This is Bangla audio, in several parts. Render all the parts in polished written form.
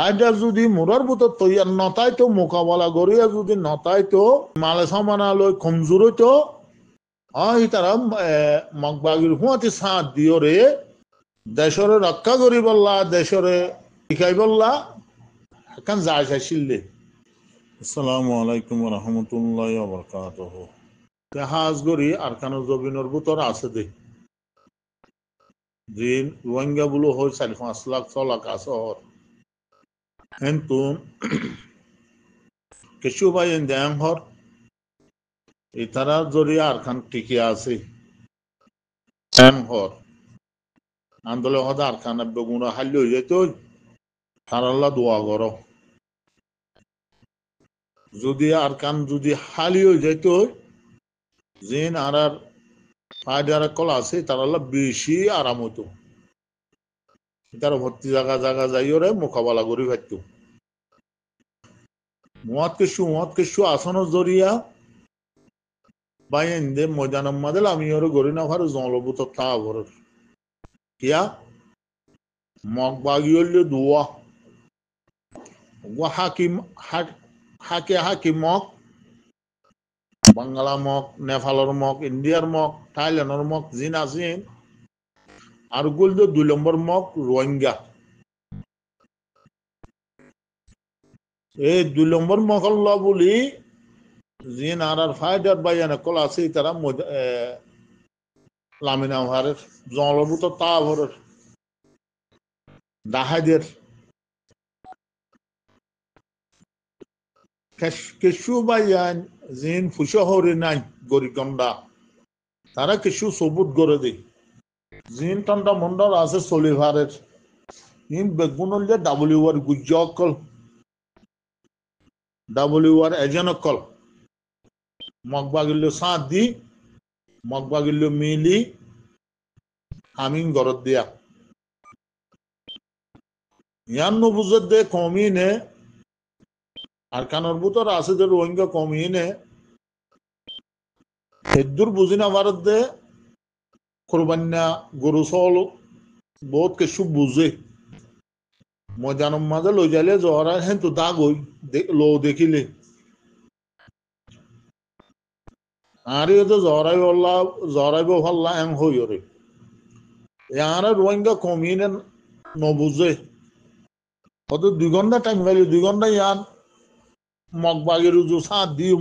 ফাইডার যদি মোরার বুতর তৈয়ার নতাই তো মোকাবেলা করিয়া যদি নতাই তো মালে সামানালয় কমজোর হইতো হয় তারা মগবাগির হুঁয়াতে সাথ দিও রে দেশরে রক্ষা করি বললা দেশরে শিখাই বললা এখন যায় চাইছিলে। আসসালামু আলাইকুম রহমতুল্লাহ বরকাতহ। হাজ গড়ি আরকানুল জবিনের ভিতর আছে দে দিন রোহিঙ্গা বলো হয় 4-5 লাখ 6 লাখ আসর কিন্তু কিছু ভাই দেন হর ইতারা জড়িয়ে আরকান টিকে আছে হর আন্দোলন হদা আরকান বেগুনা হাল্লি হয়ে যেত তারাল্লা দোয়া করো যদি আরকান যদি হালি হয়ে যেত জিন আর ফায়দার কল আছে তারাল্লা বেশি আরাম হতো তারা ভর্তি জায়গা জায়গা যাই ওরে মোকাবেলা করি পারত মত কিছু আসনের জরিয়া বাইন দে ময়দান মাদেল আমি ওরে গড়ি না ভার জলভূত তা ভর কিয়া মগ বাগিয়ে দোয়া হাকিম হাকে হাকিম মগ বাংলা মগ নেপালের মগ ইন্ডিয়ার মগ থাইল্যান্ডের মগ জিন আসিন আর গুল 2 নম্বর মগ রোহিঙ্গা এই 2 নম্বর মহল্লা বলি জিন আর ফাইডার বাইয়ান কল আছে তারা লামিনা ভারের জলভূত তা ভরের দাহাদের কিছু বাইয়ান জিন ফুসা হরে নাই গরিকন্দা তারা কিছু সবুত করে দেয় জিন টন্ডা মন্ডল আছে সলিভারের ইন বেগুন ডাব্লিউ আর গুজকল ডাব্লিউ আর এজেনকল মগবাগিল্য সাঁত দি মগবাগিল্য মিলি আমিন গরত দিয়া ইয়ান নবুজত দে কমিনে আর কানর বুতর আছে যে রোহিঙ্গা কমিনে হেদুর বুঝি না ভারত দে কোরবান্না গরু সল বহুত কিছু বুঝে ময়দানের মাঝে লই যাইলে জহরা হেন তো দাগ হই লো দেখিলে আর তো জহরাইব হল্লা এং হই ওরে ইয়ারা রোহিঙ্গা কমিনে নবুঝে কত 2 ঘন্টা টাইম পাইলে 2 ঘন্টা ইয়ান মগবাগের উজু সাঁত দিম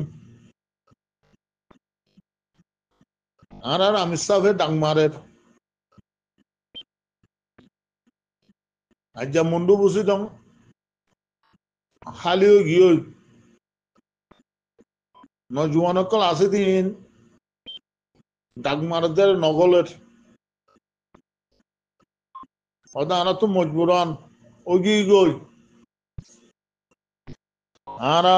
আর আমির সাহেব ডাংমারের আজ্জা মুন্ডু বুঝি দম খালি গিয়ে নজুয়ানকল আছে দিন ডাকমারদের নগলের হয়তো আনা তো মজবুরান ওগি গই আরা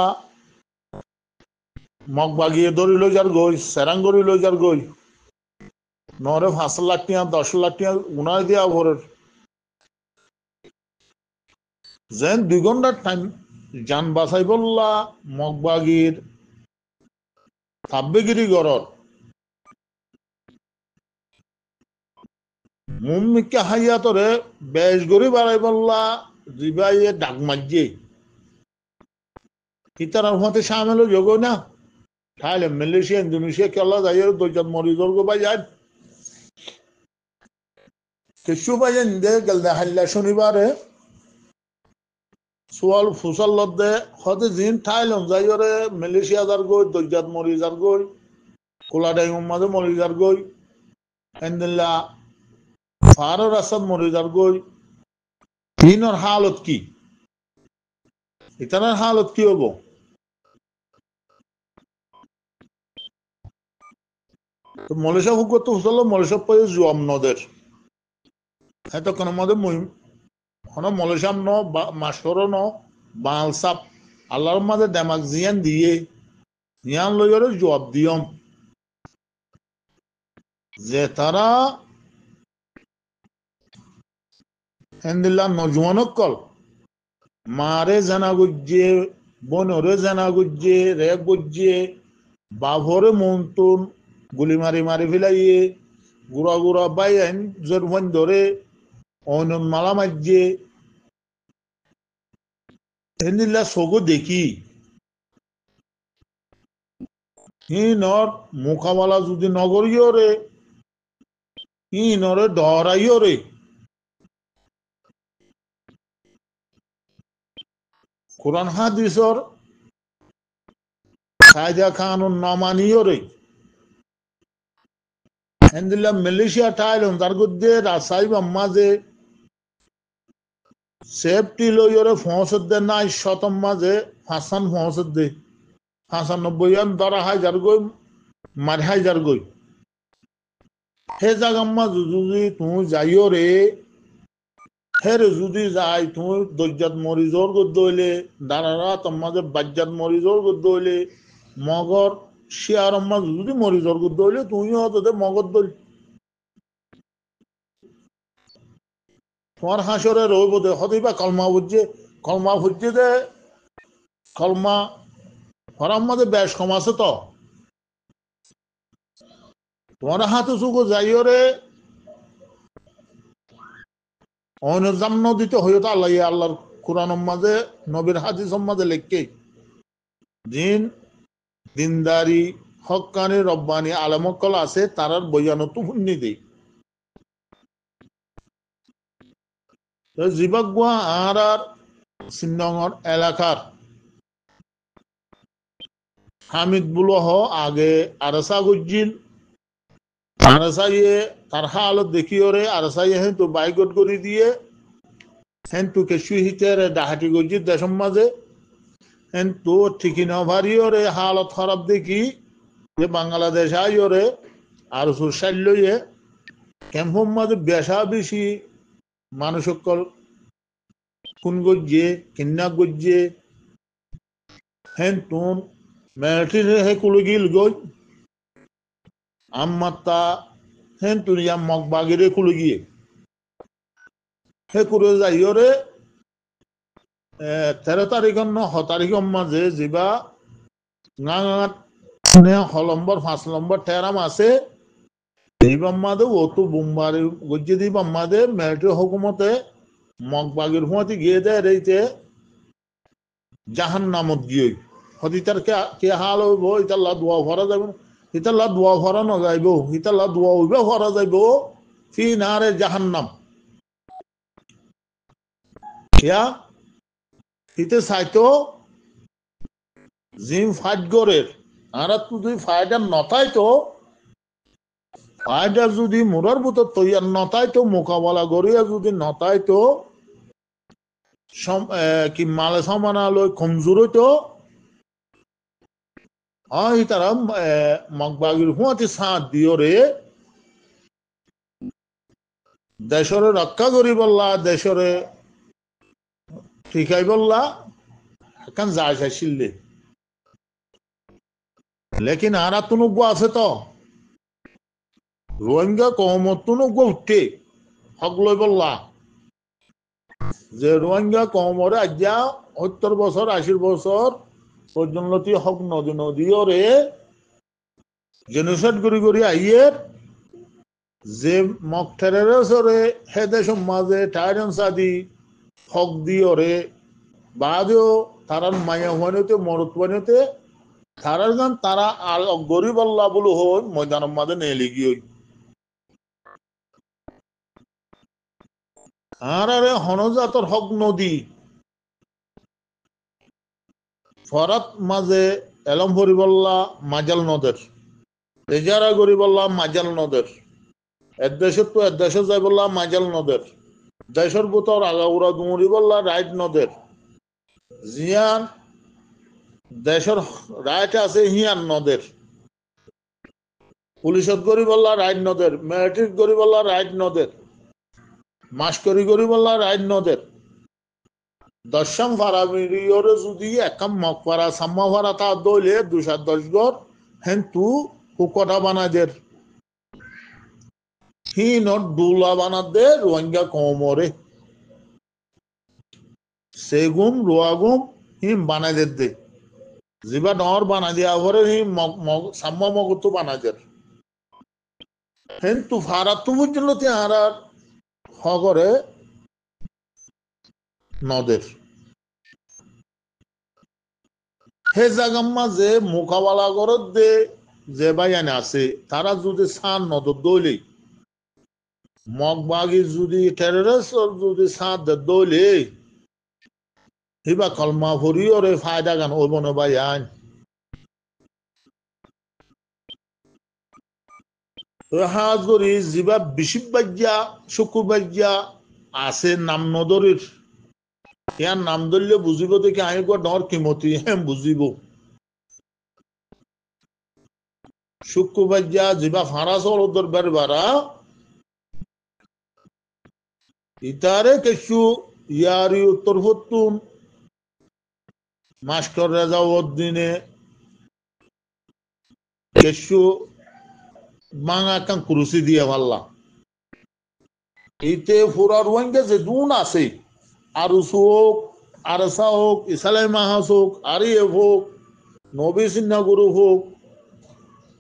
মগ বাগিয়ে ধরি লই যার গই সেরাং গড়ি লই যার গই নরে 5 লাখ টিয়া 10 লাখ টিয়া উনায় দিয়া ভরের যেন 2 ঘন্টার টাইম যান বাসাই বললা মগবাগির কাব্যগিরি গড়র মুম্মিকে হাইয়া তোরে বেশ গড়ি বাড়াই বললা জিবাইয়ে ডাক মাঝে ইতারার মতে সামেল যোগ না থাইল্যান্ড মালয়েশিয়া ইন্দোনেশিয়া কেলা যাই দৈজাত মরিজর গো বাই যায় কিছু বাই দে গেল দে হাল্লা শনিবারে সোয়াল ফুসাল লদ্দে হতে জিন থাইল্যান্ড যাই ওরে মালয়েশিয়া যার গই দৈজাত মরিজার গই কোলাডাই মাঝে মরিজার গই এন্দিল্লা ফারর আসাদ মরিজার গই তিনর হালত কি ইতারার হালত কি হবো মলেশিয়া হুকুর তো হুসল মলেশিয়া পয়ে জুয়াম নদের হয়তো কোনো মধ্যে মুহিম হনো মলেশিয়াম ন মাসর ন বাল সাপ আল্লাহর মাঝে দেমাক জিয়ান দিয়ে ইয়ান লইরে জবাব দিয়ম যে তারা এন্দিল্লা নজওয়ানক কল মারে জানা গুজ্জে বনরে জানা গুজ্জে রে গুজ্জে বাভরে মন্তুন গুলি মারি মারি ফেলাইয়ে গুড়া গুড়া বাই আইন জোর ধরে অনন মালা মাজ্জে হেনিলা সগো দেখি হিনর মোকাবেলা যদি নগরীয় রে হিনরে ডরাইও রে কোরআন হাদিসর কায়দা কানুন না মানিও রে হেন্দিল্লা মালয়েশিয়া টাইলন তার গদ্দে রাসাই মাঝে সেফটি লইরে ফসদ দে নাই শতম মাঝে হাসান ফসদ দে 95 ধরা হাজার গই মার হাজার গই হে জাগাম্মা যদি তুমি যাইও রে হের যদি যাই তুমি দজ্জাত মরিজর গদ্দ হইলে দাঁড়ারা তোমাদের বাজ্জাত মরিজর গদ্দ হইলে মগর শিয়ার আম্মা যদি মরিজর গদ্দ হইলে তুমিও তোদের মগর দল তোমার হাসরে রইব দে হতেই কলমা বুঝছে দে কলমা হরাম মাঝে বেশ কম আছে তো তোমার হাতে চুকো যাইও রে অনজাম নদীতে হইতো আল্লাহ আল্লাহর কোরআন মাঝে নবীর হাদিস মাঝে লেখকে দিন দিনদারি হক্কানি রব্বানি আলমকল আছে তারার বৈয়ানত শুনি দেই জীবাগুয়া আর সিন্নগর এলাকার হামিদ বুলহ আগে আরসা গুজিল আরসাইয়ে তার হালত দেখিওরে আরসাইয়ে হেন তো বাইকট করে দিয়ে হেন তো কেশু হিতের ডাহাটি গুজির দেশম মাঝে হেন তো ঠিকই না ভারিওরে হালত খারাপ দেখি যে বাংলাদেশ আইওরে আর সুরসাইল লইয়ে ক্যাম্পম মাঝে বেশা বেশি মানুষ সকল খুন গজ্জে কিন্না গজ্জে হেন তুন মেটির হে কুলগিল গজ আম্মাত্তা হেন তুনিয়া মগবাগিরে কুলগিয়ে হে করে যাইওরে 13 তারিখ ন 6 তারিখ মাঝে যিবা গাঙাত হলম্বর 5 নম্বর টেরাম আছে এইবাম্মাদে ওতু বুমবারে গজ্জে দিবাম্মাদে মেটির হুকুমতে মগবাগির হুঁয়াতি গিয়ে দেয় রেইতে জাহান নামত গিয়ে হতি তার কে হাল হইব ইতাল্লা দোয়া ভরা যাবে ইতাল্লা দোয়া ভরা ন যাইব ইতাল্লা দোয়া হইবে ভরা যাইব ফি নারে জাহান্নাম ইয়া ইতে চাইতো জিম ফাইট গরের আর তুই ফাইটার নতাইতো ফাইটার যদি মোরার ভিতর তৈয়ার নতাইতো মোকাবেলা গড়িয়া যদি নতাইতো কি মালে সামানালয় কমজোর হইতো তারা মগবাগির হুঁয়াতি সাঁত দিও রে দেশরে রক্ষা করি বললা দেশরে ঠিকাই বললা এখন যায় চাইছিলে লেকিন আর তুনুগ্য আছে তো রোহিঙ্গা কমত তুনুগ্য উঠে হক লই বললা যে রোহিঙ্গা কমরে আজ্ঞা 70 বছর 80 বছর পর্যন্ত হক নদী নদীও রে জেনোসাইড করি করি আইয়ের যে মকঠেরের সরে হেদে সমাজে টাইরন সাদি হক দিও রে বাদেও তারার মায়া হইনতে মরত হইনতে তারার গান তারা আর গরিব আল্লাহ বলে হই ময়দান মাঝে নেলি গিয়ে আর আরে হনজাতর হক নদী ফরাত মাঝে এলম হরিবল্লা মাজাল নদের এজারা গরিবল্লা মাজাল নদের এদেশে তো এদেশে যাই বললা মাজাল নদের দেশের ভিতর আগাউরা দুমরি বললা রাইট নদের জিয়ান দেশের রাইট আছে হিয়ান নদের পুলিশত গরি বললা রাইট নদের ম্যাট্রিক গরি বললা রাইট নদের মাস্করি গরি বললা রাইট নদের দশম ভাড়া মিলিয়রে যদি একাম মক ভাড়া সাম্মা ভাড়া তা দইলে 210 গড় হেন তু হুকটা বানাদের হিনর দুলা বানাদে রোহিঙ্গা কমরে সেগুম রোয়াগুম হিম বানাদের দে জিবা ডর বানা দিয়া পরে হিম সাম্মা মগতো বানাদের হেন তু ভাড়া তু বুঝলো তে আর হগরে নদের হে জাগাম মাঝে মোকাবেলা করত দে যে বাইয়ান আছে তারা যদি সান নজর দইলে মগবাগি যদি টেররিস্ট যদি সাথ দইলে হিবা কলমা ভরিওরে ফায়দা গান ওই মনে বাইয়ান হাজ করি যিবা বিশিব বাজ্যা চকু বাজ্যা আছে নাম নদরির ইয়ার নাম ধরলে বুঝিব দেখি আমি ডর কিমতি হ্যাঁ বুঝিব চকু বাজ্যা যিবা ফাঁড়া চলদর বেরবারা ইতারে কিছু ইয়ারি উত্তর হতুন মাস্টার রেজাউদ্দিনে কিছু বাঙা কান কুরুসি দিয়ে পারলাম ইতে ফুরার ওয়াঙ্গে যে দুন আছে আরুস হোক আরসা হোক ইসালাই মাহাস হোক আরিএফ হোক নবী সিন্না গ্রুপ হোক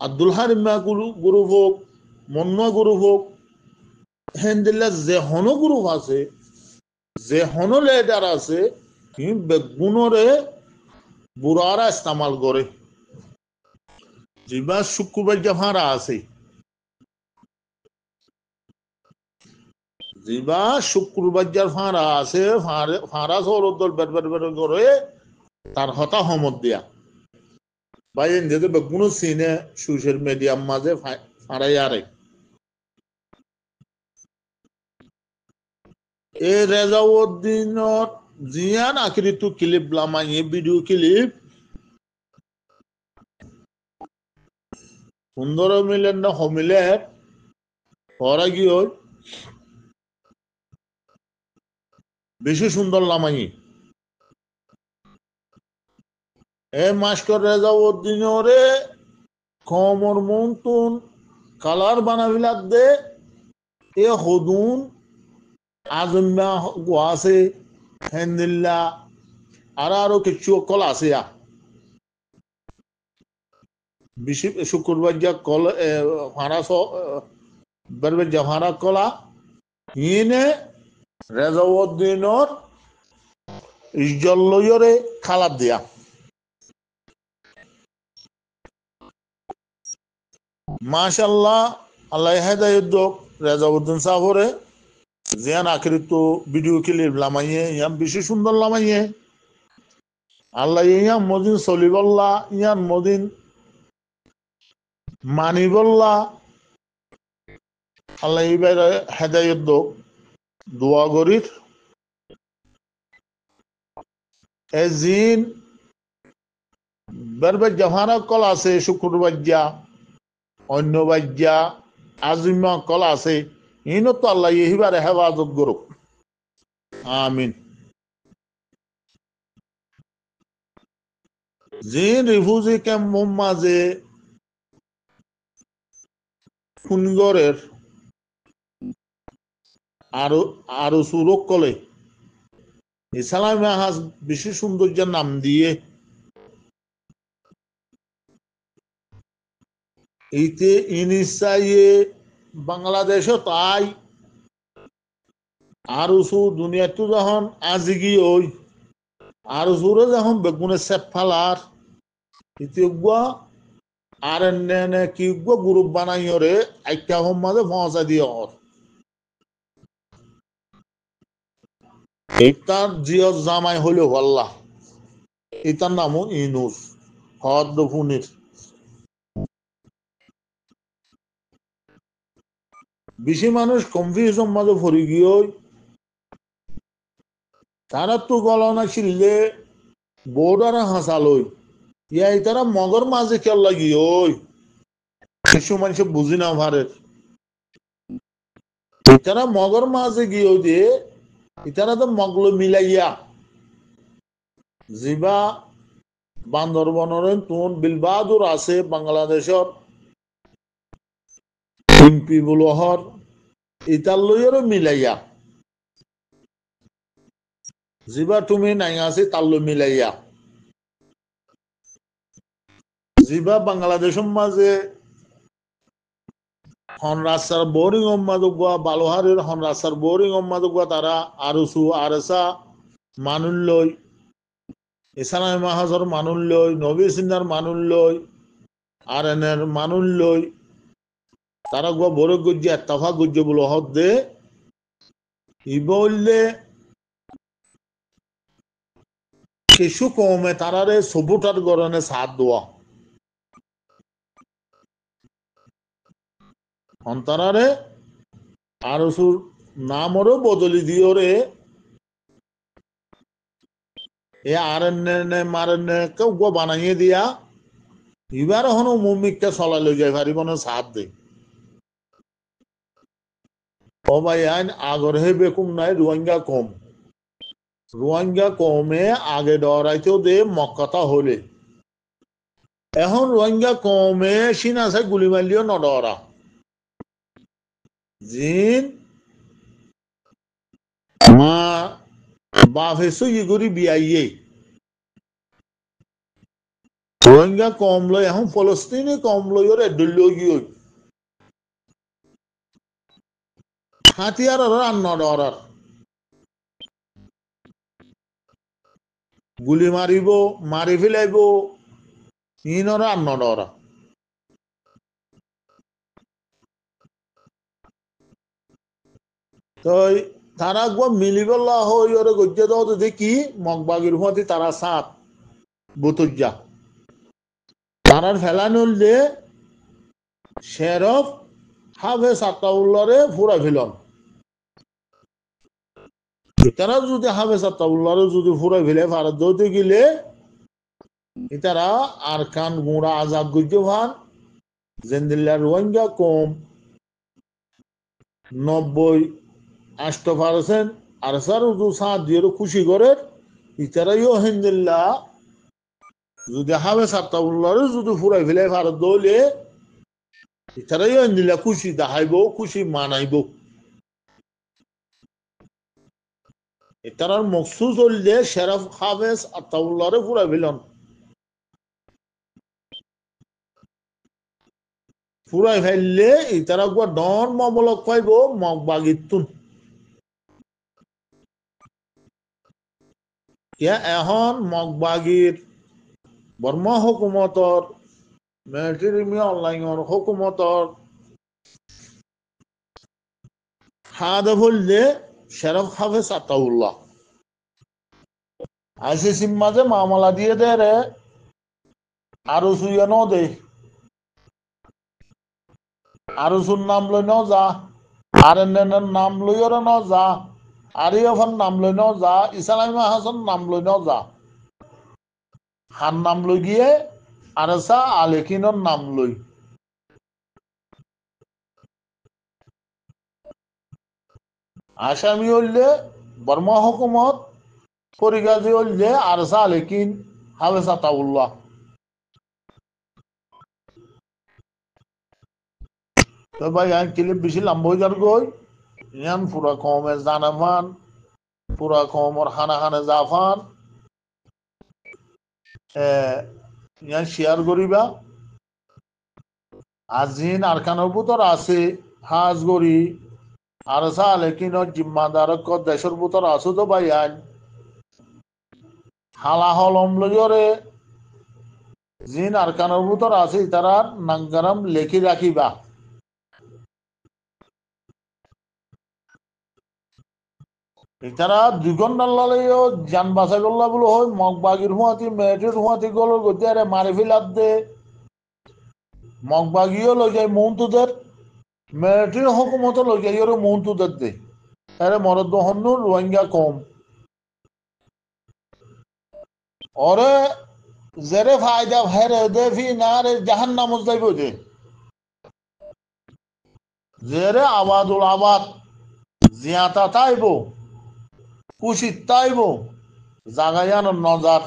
আব্দুল হারিমা গ্রুপ হোক মন্না গ্রুপ হোক হেন্দিল্লা যে হন গ্রুপ আছে যে হন লেডার আছে বেগুনরে বুড়ারা ইস্তেমাল করে যিবা শুক্রবার ফাঁড়া আছে যিবা শুক্রবার ফাঁড়া আছে ফাঁড়া সৌরদল বের বের বের করে তার হতা হমত দিয়া ভাই যেহেতু বেগুন সিনে সোশ্যাল মিডিয়ার মাঝে ফাঁড়াই আরে এ রেজাউদ্দিনত জিয়ান আকৃতি ক্লিপ লামাই ভিডিও ক্লিপ সুন্দর মিলেন না হমিলে হরা গিয়ে বেশি সুন্দর লামাই এ মাস্টার রেজাউদ্দিনরে কমর মন্তুন কালার বানাবিলাক দে এ হদুন আজম্যা আছে হেন্দিল্লা আর আরো কিছু কল আছে বেশি শুক্রবার যা কল ফাঁড়া বেরবে যা ফাঁড়া কলা ইনে রেজাউদ্দিনর ইজ্জল্লয়রে খালাপ দিয়া মাশাল্লাহ আল্লাহ হেদায়ত রেজাউদ্দিন সাহরে জিয়ান আকৃত ভিডিও ক্লিপ লামাইয়ে ইয়াম বেশি সুন্দর লামাইয়ে আল্লাহ ইয়াম মদিন সলিবল্লা ইয়ান মদিন মানিবল্লা আল্লাহ এইবার হেদায়ত দোয়া করির এজিন বেরবের জাহানা কল আছে শুক্রবার যা অন্য বাজ্যা আজিমা কল আছে ইনো তো আল্লাহ ইহিবার হেফাজত করুক আমিন জিন রিফিউজি ক্যাম্প মাঝে ফুনগরের আরো সুরক কলে ইসলামী আহাজ বেশি সৌন্দর্যের নাম দিয়ে এইতে ইনিসাইয়ে বাংলাদেশও তাই আরুসু দুনিয়াতে যখন আজিগি ওই আরুসুরে যখন বেগুনে সেফালার ইতিগুয়া আর এনে কি গ্রুপ বানাইরে আইকা হম মাঝে পৌঁছা দিয়ে ওর এইটার জিও জামাই হইল হল্লা এটার নামও ইনুস হদ ফুনির বেশি মানুষ কনফিউশন মাঝে ভরে গিয়ে তারা তো গলনা ছিললে বোর্ডারে হাসালই ইয়াই তারা মগর মাঝে খেল লাগি ওই কিছু মানুষ বুঝি না ভারের তারা মগর মাঝে গিয়ে যে ইতারা তো মগল মিলাইয়া যিবা বান্দরবনের তুন বিলবাদুর আছে বাংলাদেশের এমপি বলহর ইতার লইয়েরও মিলাইয়া যিবা তুমি নাই আছে তার লই মিলাইয়া যিবা বাংলাদেশের মাঝে হন রাস্তার বোরিং মাদুয়া বালোহারের হন রাস্তার বোরিং মাদুয়া তারা আরসু আরসা মানুষ লই ইসলামী মাহাজর মানুষ লই নবী সিন্নার মানুষ লই আর এনের মানুষ লই তারা গো বড় গুজ্জে এত্তাফা গুজ্জে বলো হদ দে ই বললে কিছু কমে তারারে সবুটার গরনে সাথ দেওয়া অন্তরারে আর সুর নামরও বদলি দিও রে এ আর মারেন কেউ গো বানাইয়ে দিয়া এবার হনো মুমিকটা চলাই লৈ যাই পারিব না সাথ দে ও ভাই আইন আগর হে বেকুম নাই রোহিঙ্গা কম রোহিঙ্গা কমে আগে ডরাইতেও দে মক্কাতা হলে এখন রোহিঙ্গা কমে সিন আছে গুলি মারলিও নডরা জিন মা বাফেসো ইগুরি বিয়াইয়ে রোহিঙ্গা কম লই এখন ফলস্তিনি কম লই ওরে ডুল্লো গিয়ে হাতিয়ার আর নডরার গুলি মারিব মারি ফেলাইব ইনরা আর নডরা তো তারা গো মিলিবল্লা হই ওরে গজ্জে দাও তো দেখি মগবাগির হুঁয়াতে তারা সাত বুতুজা তারার ফেলানুল দে শেরফ হাফে সাত্তাউল্লারে ফুরা ফেলন তারা যদি হাফে সাত্তাউল্লারে যদি ফুরা ফেলে ভারত দৌতে গেলে তারা আর কান গুঁড়া আজাদ গজ্জে ভান জেন্দিল্লা রোহিঙ্গা কম 90-80% আর স্যার সাত দিয়ে খুশি করে ইতারাইও হিন্দিল্লা যদি হাবে সাত্তাউল্লাহরে যদি ফুরাই ফেলে ভারত দৌলে ইতারাইও হিন্দিল্লা খুশি দেখাইব খুশি মানাইব এটার মকসুদ হইলে শেরফ হাফেজ আত্তাউল্লাহরে ফুরাই ফেলন ফুরাই ফেললে ইতারা গুয়া ডন মমলক পাইব মগবাগিতুন এখন মগবাগির বর্মা হুকুমতর মিলিটারি অনলাইনের হুকুমতর হাদে বললে শেরফ হাফেজ আত্তাউল্লাহ আইসিসির মাঝে মামলা দিয়ে দে রে আরো সুইয়া ন দে আরো সুর নাম লই ন যা আর নাম লই ওরা ন যা আরিয়ফার নাম লই ন যা ইসলামী হাসান নাম লই ন যা হার নাম লই গিয়ে আরসা আলেকিনের নাম লই আসামি হইলে বর্মা হুকুমত পরিগাজি হইলে আরসা আলেকিন হাফেজ আতাউল্লাহ তো ভাই ক্লিপ বেশি লম্বা হয়ে যার গই ইয়ান পুরা কমে জানাফান পুরা কমর হানা হানে জাফান ইয়ান শেয়ার করিবা আজিন আরকানের ভিতর আছে হাজ গরি আরসা আলেকিন জিম্মাদার দেশের ভিতর আছো তো ভাই আইন হালা হলম লইরে জিন আরকানের ভিতর আছে তারা নাঙ্গারাম লেখি রাখিবা তারা 2 ঘন্টা লালেও যান বাছাই করলা বলে হয় মগবাগির হুঁয়াতি মেয়েটির হুঁয়াতি গল গদিয়ারে মারি ফেলার দে মগবাগিও লই যায় মৌন্তুদের মেয়েটির হুকুমত লই যায় ওরে মৌন্তুদের দে আরে মরদ হন্নুর রোহিঙ্গা কম ওরে জেরে ফায়দা ভাইরে দে ফি না রে জাহান্নাম যাইব দে জেরে আবাদুল আবাদ জিয়াতা তাইব কুশিত তাইব জাগায়ান নজার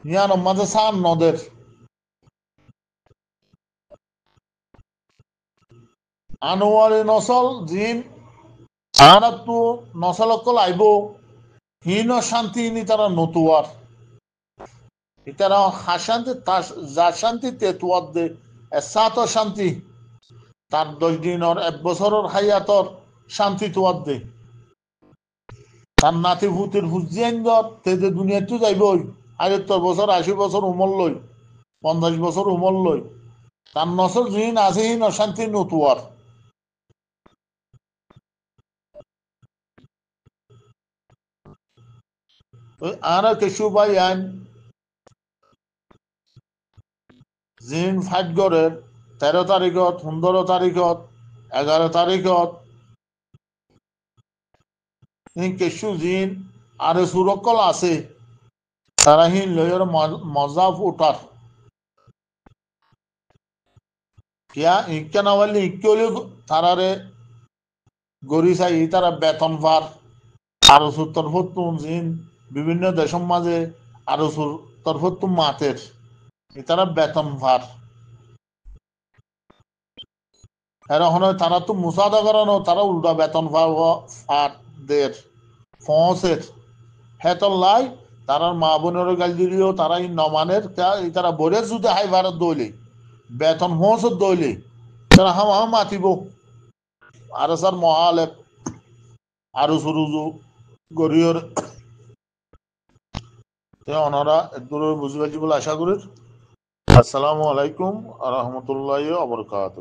ইয়ান মাঝে সান নদের আনোয়ারি নসল জিন আনাতু নসলকল আইব হীন শান্তি নি তারা নতুয়ার ইতারা হাশান্তি যা শান্তি তেতুয়ার দে এসাত শান্তি তার 10 দিনের 1 বছরের হায়াতর শান্তি তুয়ার দে তার নাতি ভূতের হুজিয়ান তে যে দুনিয়াতে যাইবই ৭০ বছর ৮০ বছর উমর লই ৫০ বছর উমর লই তার নসর জিন আছে হিন অশান্তি নতুয়ার আর কেশু ভাই আইন জিন ফাইট গড়ের ১৩ তারিখত ১৫ তারিখত ১১ তারিখত কেশু জিন আর সুরকল আছে তারা হিন লইয়ের মজাফ উঠার কিয়া ইকে না বললে ইকে হলে তারারে গড়ি চাই তারা বেতন পার আরো তরফতুন জিন বিভিন্ন দেশের মাঝে আরো তরফতুন মাতের তারা বেতন পার এখন তারা তো মুসাদা করানো তারা উল্টা বেতন ফার দের ফসের হেতর লাই তারার মা বোনের গাল দিলেও তারা এই নমানের তারা বরে যদি হাই ভারত দইলে বেতন ফসত দইলে তারা হাম হাম মাতিব আর স্যার মহালে আরো সরুজু গরিয়র ওনারা দূরে বুঝতে পারছি বলে আশা করি আসসালামু আলাইকুম আ রহমতুল্লাহ আবরকাত